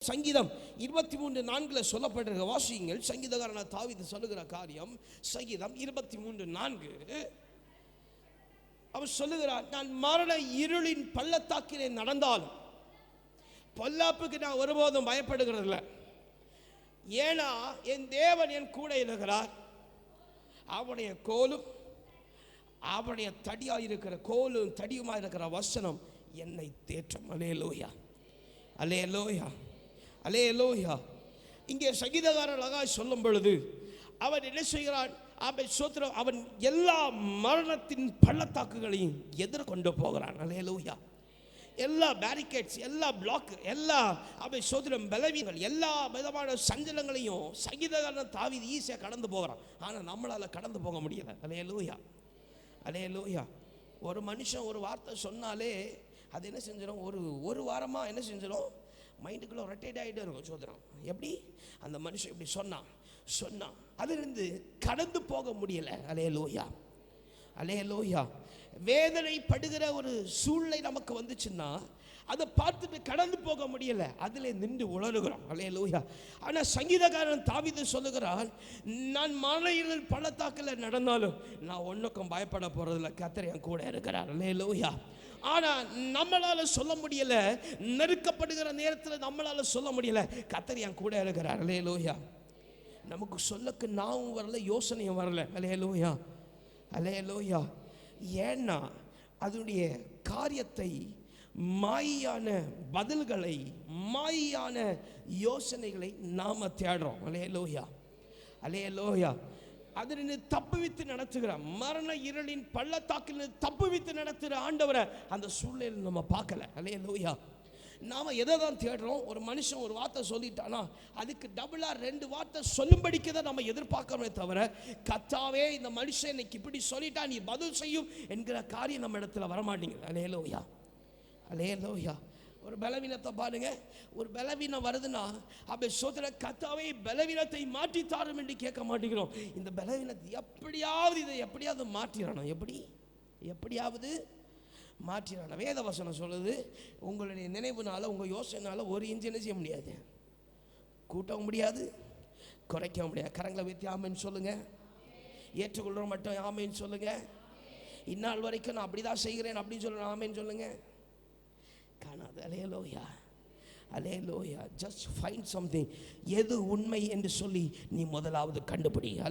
சங்கீதம் 23:4 சொல்லப்பட்டிருக்க வாசியுங்கள். சங்கீதக்காரனான தாவீது சொல்லுகிற காரியம் சங்கீதம் 23:4. அவர் சொல்லுகிறார், நான் மரண இருளின் பள்ளத்தாக்கிலே நடந்தாலும் பொல்லாப்புக்கு நான் ஒருபோதும் பயப்படுகிறது இல்லை. ஏன்னா என் தேவன் என் கூட இருக்கிறார். அவனுடைய கோலும் அவனுடைய தடியாக இருக்கிற கோலும் தடியுமாக இருக்கிற வசனம் என்னை தேற்றும். அல்லேலூயா, அல்லேலூயா, அல்லேலூயா. இங்கே சங்கீதக்காரன் அழகாக சொல்லும் பொழுது அவன் என்ன செய்கிறான்? அவன் எல்லா மரணத்தின் பள்ளத்தாக்குகளையும் எதிர்கொண்டு போகிறான். அல்லேலூயா. எல்லா பேரிகேட்ஸ், எல்லா பிளாக், எல்லா அவன் சோதரம் பலவீனங்கள், எல்லா விதமான சஞ்சலங்களையும் சங்கீதக்காரன் தாவீது ஈஸியாக கடந்து போகிறான். ஆனால் நம்மளால் கடந்து போக முடியலை. அல்லேலூயா, அல்லேலூயா. ஒரு மனுஷன் ஒரு வார்த்தை சொன்னாலே அது என்ன செஞ்சிடும்? ஒரு வாரமாக என்ன செஞ்சிடும்? மைண்டுக்குள்ளே ரொட்டேட் ஆகிட்டே இருக்கும். சோதரம் எப்படி அந்த மனுஷன் இப்படி சொன்னான் அதிலிருந்து கடந்து போக முடியலை. அல்லேலூயா, அல்லேலூயா. வேதனைப்படுகிற ஒரு சூழ்நிலை நமக்கு வந்துச்சுன்னா அதை பார்த்துட்டு கடந்து போக முடியலை, அதில் நின்று உணர்கிறோம். அல்லேலூயா. ஆனால் சங்கீதக்காரன் தாவீது சொல்லுகிறான், நான் மலையில் பள்ளத்தாக்கில் நடந்தாலும் நான் ஒன்றுக்கும் பயப்பட போகிறதில்ல, கர்த்தர் என் கூட இருக்கிறார். அல்லேலூயா. ஆனால் நம்மளால் சொல்ல முடியல, நெருக்கப்படுகிற நேரத்தில் நம்மளால் சொல்ல முடியல, கர்த்தர் என் கூட இருக்கிறார். அல்லேலூயா. நமக்கு சொல்லக்கு நாவும் வரல, யோசனையும் வரல. அல்லேலூயா, அல்லேலூயா. ஏன்னா அதனுடைய காரியத்தை, மாயான பதில்களை, மாயான யோசனைகளை நாம தேடுறோம். அல்லேலூயா, அல்லேலூயா. அதிலிருந்து தப்புவித்து நடத்துகிறார். மரண இருளின் பள்ளத்தாக்கில் தப்புவித்து நடத்துகிற ஆண்டவரை அந்த சூழ்நிலையில் நம்ம பார்க்கல. அல்லேலூயா. நாம் எதை தான் தேடுறோம்? ஒரு மனுஷன் ஒரு வார்த்தை சொல்லிட்டானா அதுக்கு டபுளாக 2 வார்த்தை சொல்லும்படிக்கு தான் நம்ம எதிர்பார்க்கறோமே தவிர, கர்த்தாவே இந்த மனுஷன் இன்னைக்கு இப்படி சொல்லிட்டா நீ பதில் செய்யும் என்கிற காரியம் நம்ம இடத்துல வரமாட்டேங்குது. அல்லேலூயா, அல்லேலூயா. ஒரு பலவீனத்தை பாருங்க, ஒரு பலவீனம் வருதுன்னா அப்படி சொல்ற, கர்த்தாவே பலவீனத்தை மாற்றி தாரும் என்று கேட்க மாட்டேங்கிறோம். இந்த பலவீனத்தை எப்படியாவது மாற்றிடணும். எப்படியாவது மாற்றிடணும். வேத வசனம் சொல்லுது, உங்களுடைய நினைவுனால, உங்கள் யோசனைனால ஒரு இன்ச்சு என்ன செய்ய முடியாது, கூட்டவும் முடியாது, குறைக்கவும் முடியாது. கரங்களை வைத்து ஆமேன்னு சொல்லுங்க. ஏற்றுக்கொள்கிற மட்டும் ஆமேன்னு சொல்லுங்க. இந்நாள் வரைக்கும் நான் அப்படி தான் செய்கிறேன் அப்படின்னு சொல்லுங்க, ஆமேன்னு சொல்லுங்க. காணாது. Hallelujah, hallelujah. Just find something. எது உண்மை என்று சொல்லி நீ முதலாவது கண்டுபிடி.